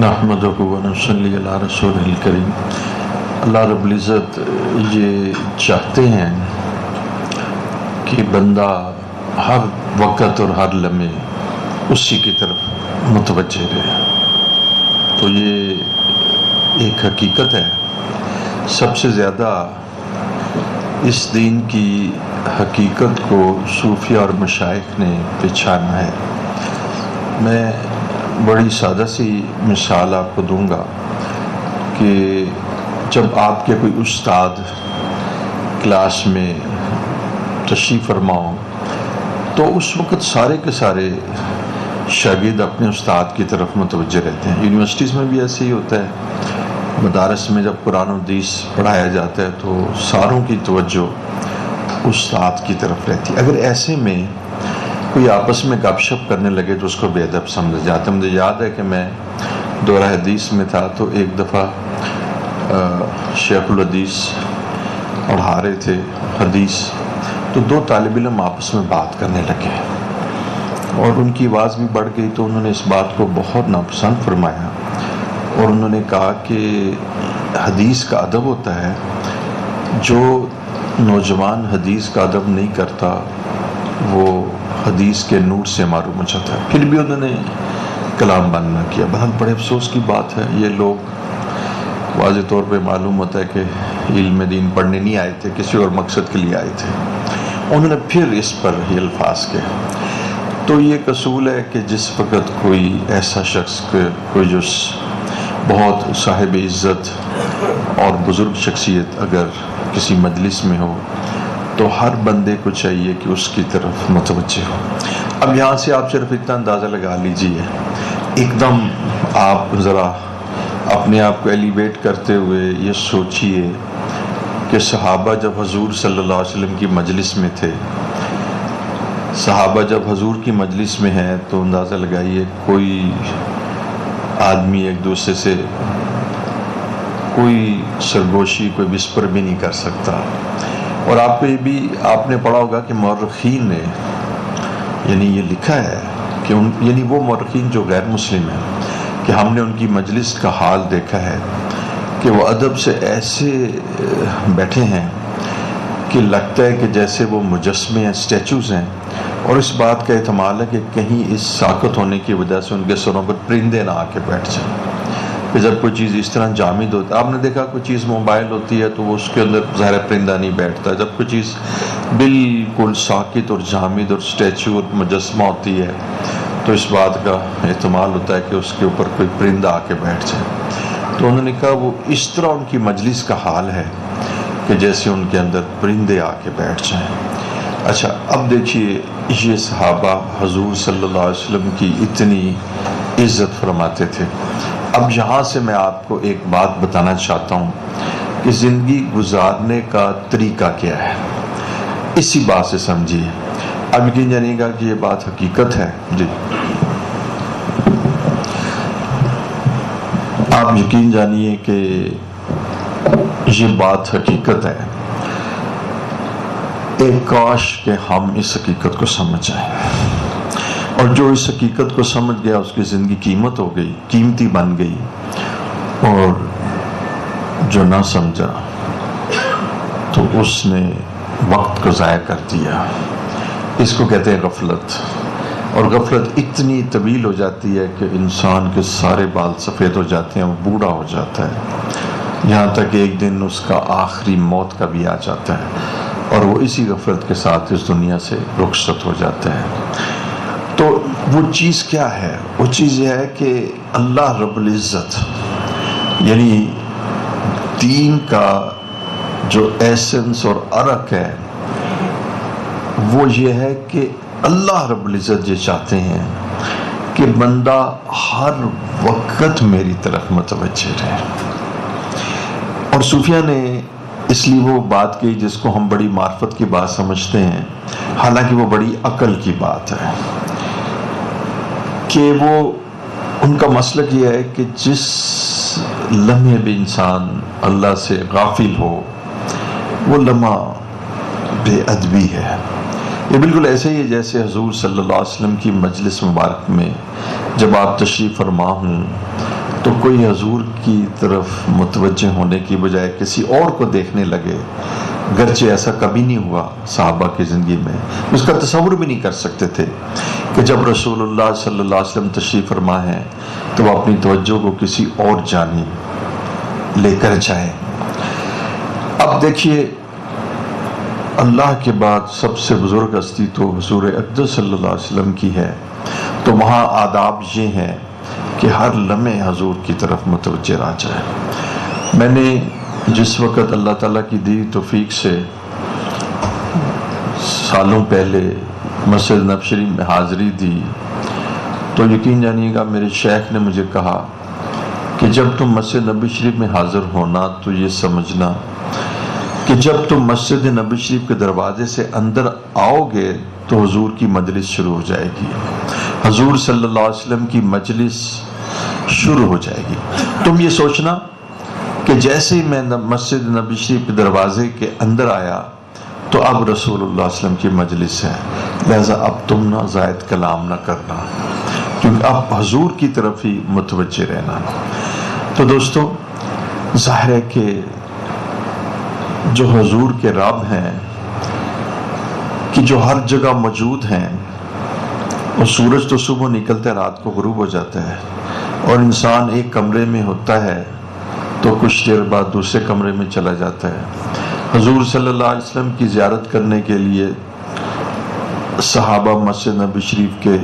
نحمدہ و نصلی علی رسولہ الکریم۔ اللہ رب العزت یہ چاہتے ہیں کہ بندہ ہر وقت اور ہر لمحے اسی کی طرف متوجہ رہے، تو یہ ایک حقیقت ہے۔ سب سے زیادہ اس دین کی حقیقت کو صوفیہ اور مشائخ نے پہچانا ہے۔ میں بڑی سادہ سی مثال آپ کو دوں گا کہ جب آپ کے کوئی استاد کلاس میں تشریف فرما ہو تو اس وقت سارے کے سارے شاگرد اپنے استاد کی طرف متوجہ رہتے ہیں۔ یونیورسٹیز میں بھی ایسے ہی ہوتا ہے، مدارس میں جب قرآن و حدیث پڑھایا جاتا ہے تو ساروں کی توجہ استاد کی طرف رہتی ہے۔ اگر ایسے میں کوئی آپس میں گپ شپ کرنے لگے تو اس کو بے ادب سمجھا جاتا ہے۔ مجھے یاد ہے کہ میں دورہ حدیث میں تھا تو ایک دفعہ شیخ الحدیث پڑھا رہے تھے حدیث، تو دو طالب علم آپس میں بات کرنے لگے اور ان کی آواز بھی بڑھ گئی، تو انہوں نے اس بات کو بہت ناپسند فرمایا اور انہوں نے کہا کہ حدیث کا ادب ہوتا ہے، جو نوجوان حدیث کا ادب نہیں کرتا وہ حدیث کے نور سے معروم ہو جاتا ہے۔ پھر بھی انہوں نے کلام بند نہ کیا۔ بہت بڑے افسوس کی بات ہے، یہ لوگ واضح طور پہ معلوم ہوتا ہے کہ علم دین پڑھنے نہیں آئے تھے، کسی اور مقصد کے لیے آئے تھے۔ انہوں نے پھر اس پر یہ الفاظ کہے۔ تو یہ ایک اصول ہے کہ جس وقت کوئی ایسا شخص کوئی جو بہت صاحب عزت اور بزرگ شخصیت اگر کسی مجلس میں ہو تو ہر بندے کو چاہیے کہ اس کی طرف متوجہ ہو۔ اب یہاں سے آپ صرف اتنا اندازہ لگا لیجئے، ایک دم آپ ذرا اپنے آپ کو ایلیویٹ کرتے ہوئے یہ سوچئے کہ صحابہ جب حضور صلی اللہ علیہ وسلم کی مجلس میں تھے، صحابہ جب حضور کی مجلس میں ہیں تو اندازہ لگائیے کوئی آدمی ایک دوسرے سے کوئی سرگوشی، کوئی وسپر بھی نہیں کر سکتا۔ اور آپ کو یہ بھی آپ نے پڑھا ہوگا کہ مورخین نے یعنی یہ لکھا ہے کہ یعنی وہ مورخین جو غیر مسلم ہیں کہ ہم نے ان کی مجلس کا حال دیکھا ہے کہ وہ ادب سے ایسے بیٹھے ہیں کہ لگتا ہے کہ جیسے وہ مجسمے ہیں، اسٹیچوز ہیں، اور اس بات کا احتمال ہے کہ کہیں اس ساکت ہونے کی وجہ سے ان کے سروں پر پرندے نہ آ کے بیٹھ جائیں۔ کہ جب کوئی چیز اس طرح جامد ہوتا ہے، آپ نے دیکھا کوئی چیز موبائل ہوتی ہے تو وہ اس کے اندر ظاہر پرندہ نہیں بیٹھتا، جب کوئی چیز بالکل ساکت اور جامد اور اسٹیچو اور مجسمہ ہوتی ہے تو اس بات کا احتمال ہوتا ہے کہ اس کے اوپر کوئی پرندہ آ کے بیٹھ جائے۔ تو انہوں نے کہا وہ اس طرح ان کی مجلس کا حال ہے کہ جیسے ان کے اندر پرندے آ کے بیٹھ جائیں۔ اچھا، اب دیکھیے یہ صحابہ حضور صلی اللہ علیہ وسلم کی اتنی عزت فرماتے تھے۔ اب یہاں سے میں آپ کو ایک بات بتانا چاہتا ہوں کہ زندگی گزارنے کا طریقہ کیا ہے، اسی بات سے سمجھیے۔ اب یقین جانیے گا کہ یہ بات حقیقت ہے۔ جی آپ یقین جانیے کہ یہ بات حقیقت ہے۔ ایک کاش کہ ہم اس حقیقت کو سمجھ جائیں، اور جو اس حقیقت کو سمجھ گیا اس کی زندگی قیمت ہو گئی، قیمتی بن گئی، اور جو نہ سمجھا تو اس نے وقت کو ضائع کر دیا۔ اس کو کہتے ہیں غفلت، اور غفلت اتنی طویل ہو جاتی ہے کہ انسان کے سارے بال سفید ہو جاتے ہیں، وہ بوڑھا ہو جاتا ہے، یہاں تک کہ ایک دن اس کا آخری موت کا بھی آ جاتا ہے اور وہ اسی غفلت کے ساتھ اس دنیا سے رخصت ہو جاتا ہے۔ تو وہ چیز کیا ہے؟ وہ چیز یہ ہے کہ اللہ رب العزت یعنی دین کا جو ایسنس اور عرق ہے وہ یہ ہے کہ اللہ رب العزت یہ چاہتے ہیں کہ بندہ ہر وقت میری طرف متوجہ رہے۔ اور صوفیہ نے اس لیے وہ بات کی جس کو ہم بڑی معرفت کی بات سمجھتے ہیں، حالانکہ وہ بڑی عقل کی بات ہے، کہ وہ ان کا مسلک یہ ہے کہ جس لمحے بھی انسان اللہ سے غافل ہو وہ لمحہ بے ادبی ہے۔ یہ بالکل ایسے ہی ہے جیسے حضور صلی اللہ علیہ وسلم کی مجلس مبارک میں جب آپ تشریف فرما ہوں تو کوئی حضور کی طرف متوجہ ہونے کی بجائے کسی اور کو دیکھنے لگے، گرچہ ایسا کبھی نہیں ہوا صحابہ کی زندگی میں، اس کا تصور بھی نہیں کر سکتے تھے کہ جب رسول اللہ صلی اللہ علیہ وسلم تشریف فرما ہے تو وہ اپنی توجہ کو کسی اور جانب لے کر جائیں۔ اب دیکھیے، اللہ کے بعد سب سے بزرگ ہستی تو حضور اقدس صلی اللہ علیہ وسلم کی ہے، تو وہاں آداب یہ ہیں کہ ہر لمحے حضور کی طرف متوجہ رہ جائے۔ میں نے جس وقت اللہ تعالیٰ کی دی توفیق سے سالوں پہلے مسجد نبوی شریف میں حاضری دی، تو یقین جانیے گا میرے شیخ نے مجھے کہا کہ جب تم مسجد نبوی شریف میں حاضر ہونا تو یہ سمجھنا کہ جب تم مسجد نبوی شریف کے دروازے سے اندر آؤ گے تو حضور کی مجلس شروع ہو جائے گی، حضور صلی اللہ علیہ وسلم کی مجلس شروع ہو جائے گی۔ تم یہ سوچنا کہ جیسے ہی میں مسجد نبوی شریف کے دروازے کے اندر آیا تو اب رسول اللہ صلی اللہ علیہ وسلم کی مجلس ہے، لہذا اب تم نہ زائد کلام نہ کرنا، کیونکہ اب حضور کی طرف ہی متوجہ رہنا۔ تو دوستو، ظاہر ہے کہ جو حضور کے رب ہیں، کہ جو ہر جگہ موجود ہیں، اور سورج تو صبح نکلتا ہے، رات کو غروب ہو جاتا ہے، اور انسان ایک کمرے میں ہوتا ہے تو کچھ دیر بعد دوسرے کمرے میں چلا جاتا ہے۔ حضور صلی اللہ علیہ وسلم کی زیارت کرنے کے لیے صحابہ مسجد نبوی شریف کے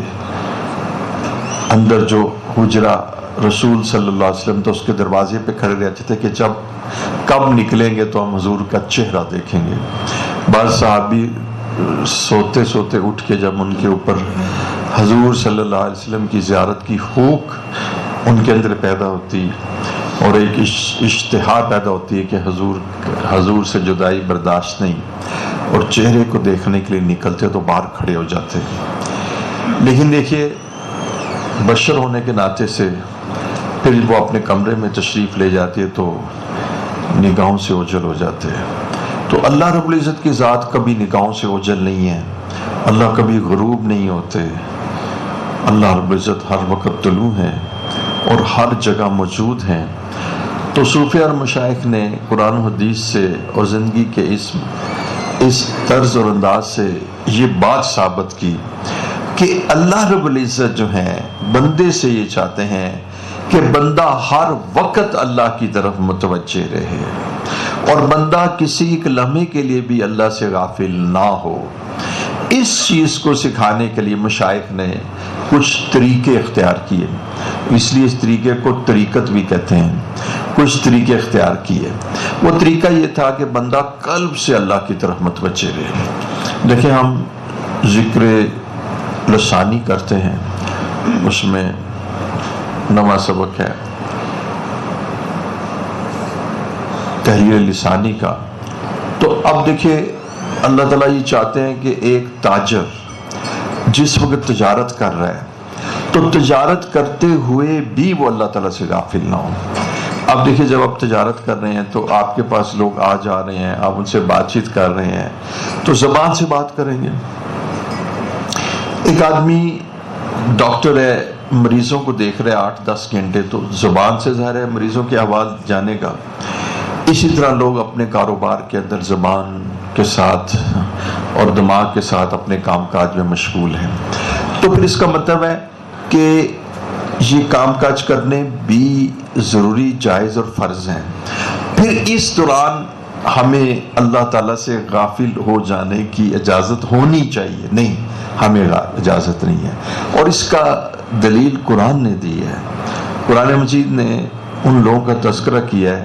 اندر جو حجرہ رسول صلی اللہ علیہ وسلم تو اس کے دروازے پہ کھڑے رہتے تھے کہ جب کب نکلیں گے تو ہم حضور کا چہرہ دیکھیں گے۔ بعض صحابی سوتے سوتے اٹھ کے جب ان کے اوپر حضور صلی اللہ علیہ وسلم کی زیارت کی ہوک ان کے اندر پیدا ہوتی اور ایک اشتہا پیدا ہوتی ہے کہ حضور سے جدائی برداشت نہیں، اور چہرے کو دیکھنے کے لیے نکلتے تو باہر کھڑے ہو جاتے۔ لیکن دیکھیے، بشر ہونے کے ناطے سے پھر وہ اپنے کمرے میں تشریف لے جاتی ہے تو نگاہوں سے اوجھل ہو جاتے ہیں۔ تو اللہ رب العزت کی ذات کبھی نگاہوں سے اوجھل نہیں ہے، اللہ کبھی غروب نہیں ہوتے، اللہ رب العزت ہر وقت طلوع ہے اور ہر جگہ موجود ہیں۔ تو صوفیہ اور مشائخ نے قرآن و حدیث سے اور زندگی کے اس طرز اور انداز سے یہ بات ثابت کی کہ اللہ رب العزت جو ہیں بندے سے یہ چاہتے ہیں کہ بندہ ہر وقت اللہ کی طرف متوجہ رہے اور بندہ کسی ایک لمحے کے لیے بھی اللہ سے غافل نہ ہو۔ اس چیز کو سکھانے کے لیے مشائخ نے کچھ طریقے اختیار کیے، اس لیے اس طریقے کو طریقت بھی کہتے ہیں۔ کچھ طریقے اختیار کیے، وہ طریقہ یہ تھا کہ بندہ قلب سے اللہ کی طرف متوجہ رہے۔ دیکھیں، ہم ذکر لسانی کرتے ہیں، اس میں نواں سبق ہے تحریر لسانی کا۔ تو اب دیکھیں، اللہ تعالیٰ یہ چاہتے ہیں کہ ایک تاجر جس وقت تجارت کر رہا ہے تو تجارت کرتے ہوئے بھی وہ اللہ تعالیٰ سے غافل نہ ہو۔ اب دیکھیں، جب آپ تجارت کر رہے ہیں تو آپ کے پاس لوگ آ جا رہے ہیں، آپ ان سے بات چیت کر رہے ہیں تو زبان سے بات کریں گے۔ ایک آدمی ڈاکٹر ہے، مریضوں کو دیکھ رہے 8-10 گھنٹے، تو زبان سے ظاہر ہے مریضوں کے احوال جانے گا۔ اسی طرح لوگ اپنے کاروبار کے اندر زبان کے ساتھ اور دماغ کے ساتھ اپنے کام کاج میں مشغول ہیں۔ تو پھر اس کا مطلب ہے کہ یہ کام کاج کرنے بھی ضروری، جائز اور فرض ہیں۔ پھر اس دوران ہمیں اللہ تعالیٰ سے غافل ہو جانے کی اجازت ہونی چاہیے، نہیں، ہمیں اجازت نہیں ہے۔ اور اس کا دلیل قرآن نے دی ہے۔ قرآن مجید نے ان لوگوں کا تذکرہ کیا ہے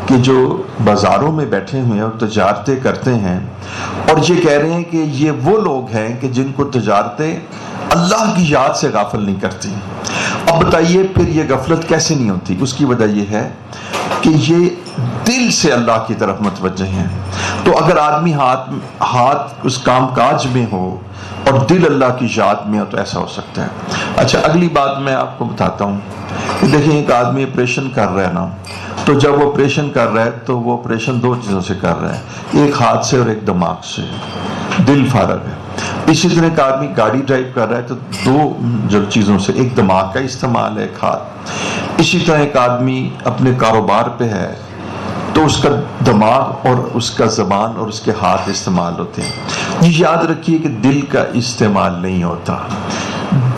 کہ جو بازاروں میں بیٹھے ہوئے ہیں اور تجارتیں کرتے ہیں، اور یہ کہہ رہے ہیں کہ یہ وہ لوگ ہیں کہ جن کو تجارتیں اللہ کی یاد سے غافل نہیں کرتی۔ اب بتائیے پھر یہ غفلت کیسے نہیں ہوتی؟ اس کی وجہ یہ ہے کہ یہ دل سے اللہ کی طرف متوجہ ہیں۔ تو اگر آدمی ہاتھ اس کام کاج میں ہو اور دل اللہ کی یاد میں ہو تو ایسا ہو سکتا ہے۔ اچھا، اگلی بات میں آپ کو بتاتا ہوں کہ دیکھیں، ایک آدمی آپریشن کر رہا ہے نا، تو جب وہ آپریشن کر رہا ہے تو وہ آپریشن 2 چیزوں سے کر رہا ہے، ایک ہاتھ سے اور ایک دماغ سے، دل فارغ ہے۔ اسی طرح ایک آدمی گاڑی ڈرائیو کر رہا ہے تو 2 چیزوں سے، ایک دماغ کا استعمال ہے، ایک ہاتھ۔ اسی طرح ایک آدمی اپنے کاروبار پہ ہے تو اس کا دماغ اور اس کا زبان اور اس کے ہاتھ استعمال ہوتے ہیں. یہ یاد رکھیے کہ دل کا استعمال نہیں ہوتا.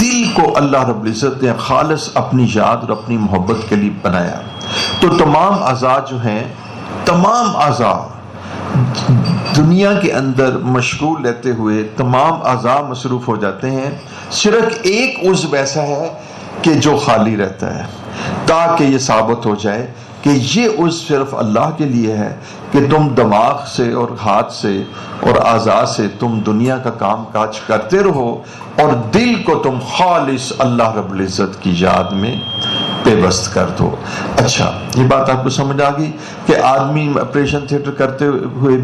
دل کو اللہ رب العزت نے خالص اپنی یاد اور اپنی محبت کے لیے بنایا. تو تمام اعضاء جو ہیں، تمام اعضاء دنیا کے اندر مشغول رہتے ہوئے تمام اعضاء مصروف ہو جاتے ہیں. صرف ایک عضو ایسا ہے کہ جو خالی رہتا ہے، تاکہ یہ ثابت ہو جائے کہ یہ عضو صرف اللہ کے لیے ہے کہ تم دماغ سے اور ہاتھ سے اور اعضاء سے تم دنیا کا کام کاج کرتے رہو اور دل کو تم خالص اللہ رب العزت کی یاد میں پیوست کر دو. اچھا، یہ بات آپ کو سمجھ آ گئی کہ آدمی آپریشن تھیٹر کرتے ہوئے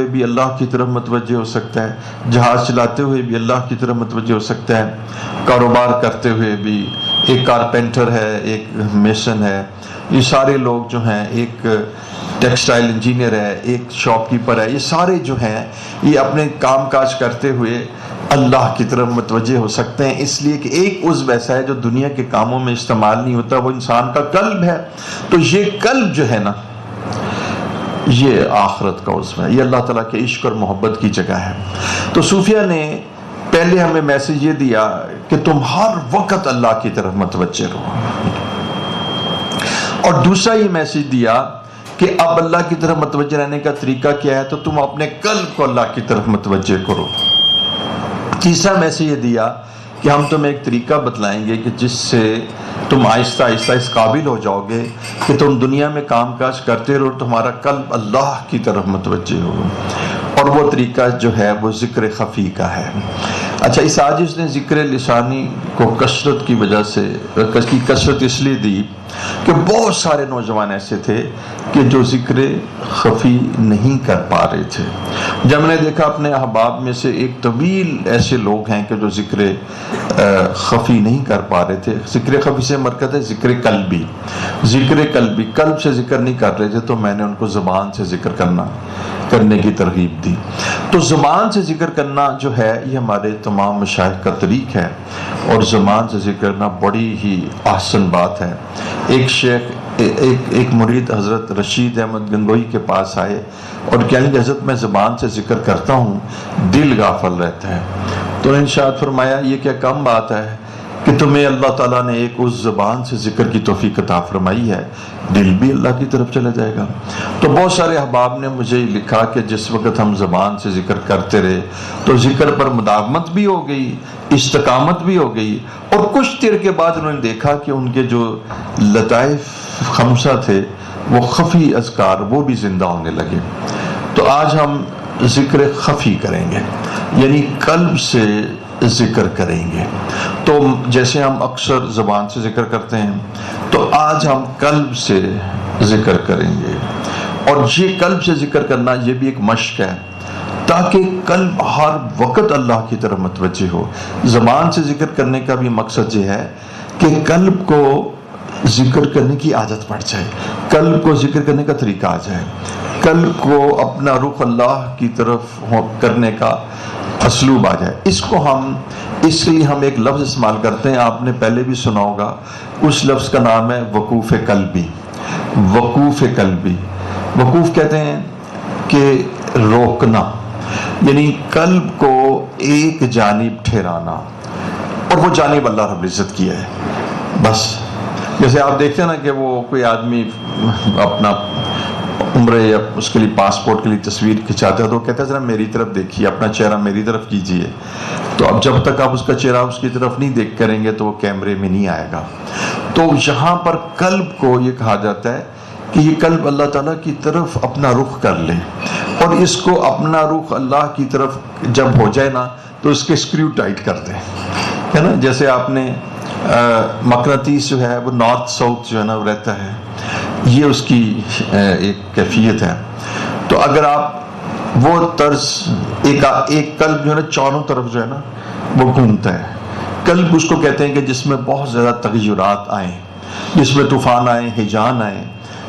بھی اللہ کی طرف متوجہ ہو سکتا ہے، جہاز چلاتے ہوئے بھی اللہ کی طرف متوجہ ہو سکتا ہے، کاروبار کرتے ہوئے بھی. ایک کارپینٹر ہے، ایک میسن ہے، یہ سارے لوگ جو ہیں، ایک ٹیکسٹائل انجینئر ہے، ایک شاپ کیپر ہے، یہ سارے جو ہیں یہ اپنے کام کاج کرتے ہوئے اللہ کی طرف متوجہ ہو سکتے ہیں. اس لیے کہ ایک عضو ایسا ہے جو دنیا کے کاموں میں استعمال نہیں ہوتا، وہ انسان کا قلب ہے. تو یہ قلب جو ہے نا، یہ آخرت کا عضو ہے، یہ اللہ تعالیٰ کے عشق اور محبت کی جگہ ہے. تو صوفیہ نے پہلے ہمیں میسج یہ دیا کہ تم ہر وقت اللہ کی طرف متوجہ رہو، اور دوسرا یہ میسج دیا کہ اب اللہ کی طرف متوجہ رہنے کا طریقہ کیا ہے، تو تم اپنے قلب کو اللہ کی طرف متوجہ کرو. تیسرا میسج یہ دیا کہ ہم تمہیں ایک طریقہ بتلائیں گے کہ جس سے تم آہستہ آہستہ اس قابل ہو جاؤ گے کہ تم دنیا میں کام کاج کرتے رہو، تمہارا قلب اللہ کی طرف متوجہ ہو. اور وہ طریقہ جو ہے وہ ذکر خفی کا ہے. اچھا، اس عاجز نے ذکر لسانی کو کثرت کی وجہ سے کثرت اس لیے دی کہ بہت سارے نوجوان ایسے تھے کہ جو ذکر خفی نہیں کر پا رہے تھے. جب میں نے دیکھا اپنے احباب میں سے ایک طویل ایسے لوگ ہیں کہ جو ذکر خفی نہیں کر پا رہے تھے. ذکر خفی سے مرکز ہے ذکر قلبی. ذکر قلبی، قلب سے ذکر نہیں کر رہے تھے، تو میں نے ان کو زبان سے ذکر کرنے کی ترغیب دی. تو زبان سے ذکر کرنا جو ہے یہ ہمارے تمام مشائخ کا طریق ہے، اور زبان سے ذکر کرنا بڑی ہی احسن بات ہے. ایک شیخ ایک مرید حضرت رشید احمد گنگوئی کے پاس آئے اور کہنے کہ حضرت میں زبان سے ذکر کرتا ہوں، دل غافل رہتا ہے. تو انہوں نے ارشاد فرمایا یہ کیا کم بات ہے کہ تمہیں اللہ تعالیٰ نے ایک اس زبان سے ذکر کی توفیق عطا فرمائی ہے، دل بھی اللہ کی طرف چلا جائے گا. تو بہت سارے احباب نے مجھے لکھا کہ جس وقت ہم زبان سے ذکر کرتے رہے تو ذکر پر مداومت بھی ہو گئی، استقامت بھی ہو گئی، اور کچھ دیر کے بعد انہوں نے دیکھا کہ ان کے جو لطائف خمسہ تھے، وہ خفی اذکار، وہ بھی زندہ ہونے لگے. تو آج ہم ذکر خفی کریں گے، یعنی قلب سے ذکر کریں گے. تو جیسے ہم اکثر زبان سے ذکر کرتے ہیں، تو آج ہم قلب سے ذکر کریں گے. اور یہ قلب سے ذکر کرنا یہ بھی ایک مشق ہے، تاکہ قلب ہر وقت اللہ کی طرف متوجہ ہو. زبان سے ذکر کرنے کا بھی مقصد یہ ہے کہ قلب کو ذکر کرنے کی عادت پڑ جائے، قلب کو ذکر کرنے کا طریقہ آ جائے، قلب کو اپنا رخ اللہ کی طرف کرنے کا اسلوب آ جائے. اس لیے ہم ایک لفظ استعمال کرتے ہیں، آپ نے پہلے بھی سنا ہوگا. اس لفظ کا نام ہے وقوف قلبی. وقوف قلبی، وقوف کہتے ہیں کہ روکنا، یعنی قلب کو ایک جانب ٹھہرانا، اور وہ جانب اللہ رب العزت کی ہے. بس جیسے آپ دیکھتے ہیں نا کہ وہ کوئی آدمی اپنا عمرے یا اس کے لیے پاسپورٹ کے لیے تصویر کھنچاتا ہے تو وہ کہتا ہے ذرا میری طرف دیکھیے، اپنا چہرہ میری طرف کیجئے. تو اب جب تک آپ اس کا چہرہ اس کی طرف نہیں دیکھ کریں گے تو وہ کیمرے میں نہیں آئے گا. تو یہاں پر قلب کو یہ کہا جاتا ہے کہ یہ قلب اللہ تعالیٰ کی طرف اپنا رخ کر لے، اور اس کو اپنا رخ اللہ کی طرف جب ہو جائے نا تو اس کے اسکریو ٹائٹ کر دیں، ہے نا. جیسے آپ نے مقناطیس جو ہے وہ نارتھ ساؤتھ جو ہے نا وہ رہتا ہے، یہ اس کی ایک کیفیت ہے. تو اگر آپ وہ طرز ایک قلب جو ہے نا چاروں طرف جو ہے نا وہ گھومتا ہے. قلب اس کو کہتے ہیں کہ جس میں بہت زیادہ تغیرات آئیں، جس میں طوفان آئیں، ہیجان آئیں،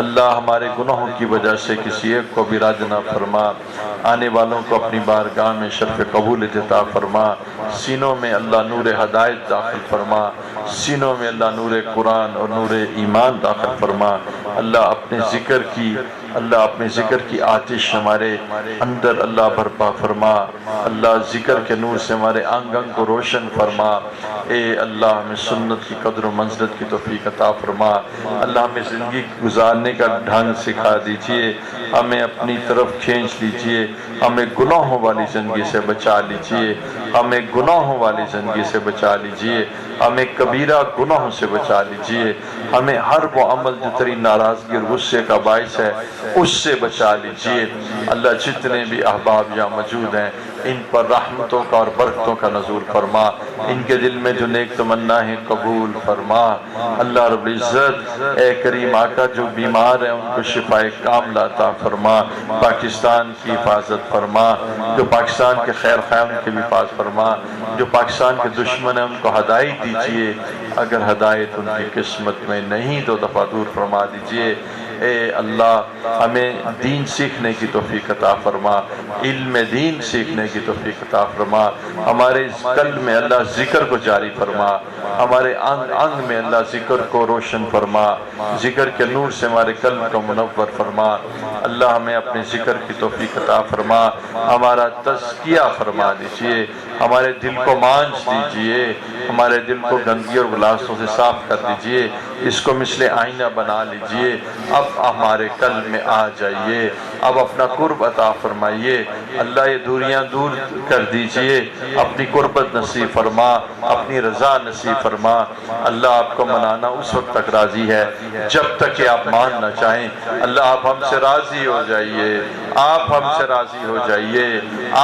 اللہ ہمارے گناہوں کی وجہ سے کسی ایک کو بھی رد نہ فرما، آنے والوں کو اپنی بارگاہ میں شرف قبول عطا فرما، سینوں میں اللہ نور ہدایت داخل فرما، سینوں میں اللہ نور قرآن اور نور ایمان داخل فرما، اللہ اپنے ذکر کی آتش ہمارے اندر اللہ برپا فرما، اللہ ذکر کے نور سے ہمارے انگ انگ کو روشن فرما، اے اللہ ہمیں سنت کی قدر و منزلت کی توفیق عطا فرما، اللہ ہمیں زندگی گزارنے کا ڈھنگ سکھا دیجئے، ہمیں اپنی طرف کھینچ لیجئے، ہمیں گناہوں والی زندگی سے بچا لیجئے، ہمیں گناہوں والی زندگی سے بچا لیجئے، ہمیں کبیرہ گناہوں سے بچا لیجئے، ہمیں ہر وہ عمل جو تیری ناراضگی اور غصے کا باعث ہے اس سے بچا لیجئے۔ اللہ جتنے بھی احباب یہاں موجود ہیں ان پر رحمتوں کا اور برکتوں کا نزول فرما، ان کے دل میں جو نیک تمنا ہے قبول فرما۔ اللہ رب العزت اے کریم آقا جو بیمار ہیں ان کو شفائے کاملہ عطا فرما، پاکستان کی حفاظت فرما، جو پاکستان کے خیر خواہ ان کی بھی حفاظت فرما، جو پاکستان کے دشمن ہیں ان کو ہدایت دیجئے، اگر ہدایت ان کی قسمت میں نہیں تو دفع دور فرما دیجئے۔ اے اللہ ہمیں دین سیکھنے کی توفیق عطا فرما، علم دین سیکھنے کی توفیق عطا فرما، ہمارے قلب میں اللہ ذکر کو جاری فرما، ہمارے انگ انگ میں اللہ ذکر کو روشن فرما، ذکر کے نور سے ہمارے قلب کو منور فرما، اللہ ہمیں اپنے ذکر کی توفیق عطا فرما، ہمارا تزکیہ فرما دیجئے، ہمارے دل کو مانچ دیجئے، ہمارے دل کو گندگی اور غلاظتوں سے صاف کر دیجئے، اس کو مثل آئینہ بنا لیجئے، اب ہمارے قلب میں آ جائیے، اب اپنا قرب عطا فرمائیے، اللہ یہ دوریاں دور کر دیجئے، اپنی قربت نصیب فرما، اپنی رضا نصیب فرما۔ اللہ آپ کو منانا اس وقت تک راضی ہے جب تک کہ آپ مان نہ چاہیں، اللہ آپ ہم سے راضی ہو جائیے، آپ ہم سے راضی ہو جائیے،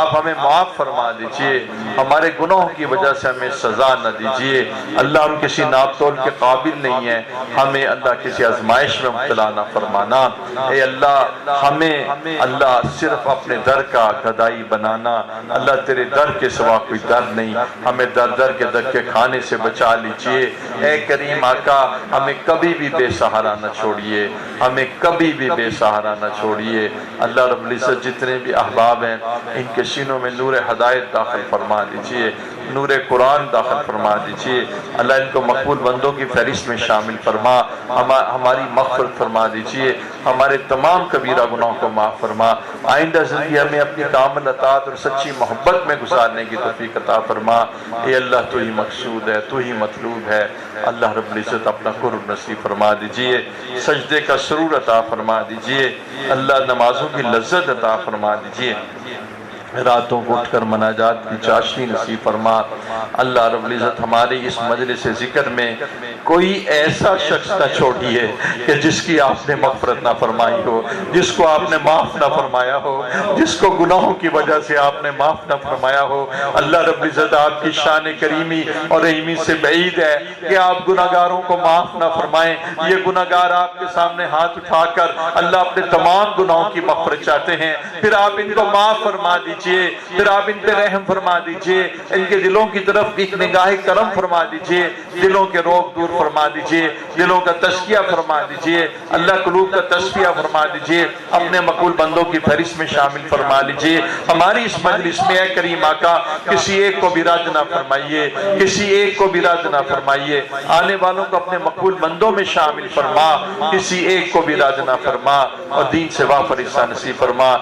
آپ ہمیں معاف فرما دیجئے، ہمارے گناہوں کی وجہ سے ہمیں سزا نہ دیجئے، اللہ ہم کسی ناپ تول کے قابل نہیں ہیں، ہمیں اللہ کسی آزمائش میں مبتلا نہ فرمانا، اے اللہ ہمیں اللہ صرف اپنے در کا گدائی بنانا، اللہ تیرے در کے سوا کوئی در نہیں، ہمیں در در کے دھکے کھانے سے بچا لیجئے، اے کریم آقا ہمیں کبھی بھی بے سہارا نہ چھوڑیے، ہمیں کبھی بھی بے سہارا نہ چھوڑیے۔ اللہ رب العزت جتنے بھی احباب ہیں ان کے سینوں میں نور ہدایت داخل فرما دیجئے، نور قرآن داخل فرما دیجئے، اللہ ان کو مقبول بندوں کی فہرست میں شامل فرما، ہماری مغفرت فرما دیجئے، ہمارے تمام کبیرہ گناہوں کو معاف فرما، آئندہ زندگی ہمیں اپنی کامل اطاعت اور سچی محبت میں گزارنے کی توفیق عطا فرما۔ اے اللہ تو ہی مقصود ہے، تو ہی مطلوب ہے، اللہ رب العزت اپنا قرب نصیب فرما دیجئے، سجدے کا سرور عطا فرما دیجئے، اللہ نمازوں کی لذت عطا فرما دیجئے، راتوں کو اٹھ کر مناجات کی چاشنی نصیب فرما۔ اللہ رب العزت ہماری اس مجلس ذکر میں کوئی ایسا شخص نہ چھوڑیے کہ جس کی آپ نے مغفرت نہ فرمائی ہو، جس کو آپ نے معاف نہ فرمایا ہو، جس کو گناہوں کی وجہ سے آپ نے معاف نہ فرمایا ہو۔ اللہ رب العزت آپ کی شان کریمی اور رحیمی سے بعید ہے کہ آپ گناہگاروں کو معاف نہ فرمائیں، یہ گناہگار آپ کے سامنے ہاتھ اٹھا کر اللہ اپنے تمام گناہوں کی مغفرت چاہتے ہیں، پھر آپ ان کو معاف فرما دیجئے، پھر آپ ان پہ رحم فرما دیجئے، ان کے دلوں کی طرف ایک نگاہ کرم فرما دیجئے، دلوں کے روگ دور فرما دیجئے، دلوں کا تزکیہ فرما دیجئے، اللہ قلوب کا تصفیہ فرما دیجئے، اپنے مقبول بندوں کی فہرست میں شامل فرما لیجئے۔ ہماری اس مجلس میں اے کریم آقا کسی ایک کو بھی رد نہ فرمائیے، کسی ایک کو بھی رد نہ فرمائیے، آنے والوں کو اپنے مقبول بندوں میں شامل فرما، کسی ایک کو بھی رد نہ فرما، اور دین سے وافر حصہ نصیب فرما۔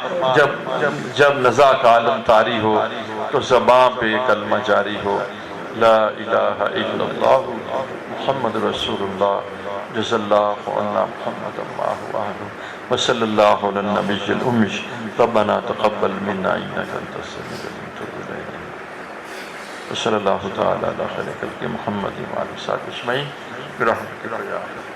جب نزا کا عالم طاری ہو تو زبان پہ کلمہ جاری ہو، لا الہ الا اللہ محمد رسول اللہ، جز اللہ عنا محمد اللہ عنہ، وصلی اللہ علی النبی الأمی، ربنا تقبل منا انک انت السمیع العلیم وتب علینا، وصلی اللہ تعالی علی خیر خلق محمد وعلی آلہ وصحبہ اجمعین برحمتک یا ارحم۔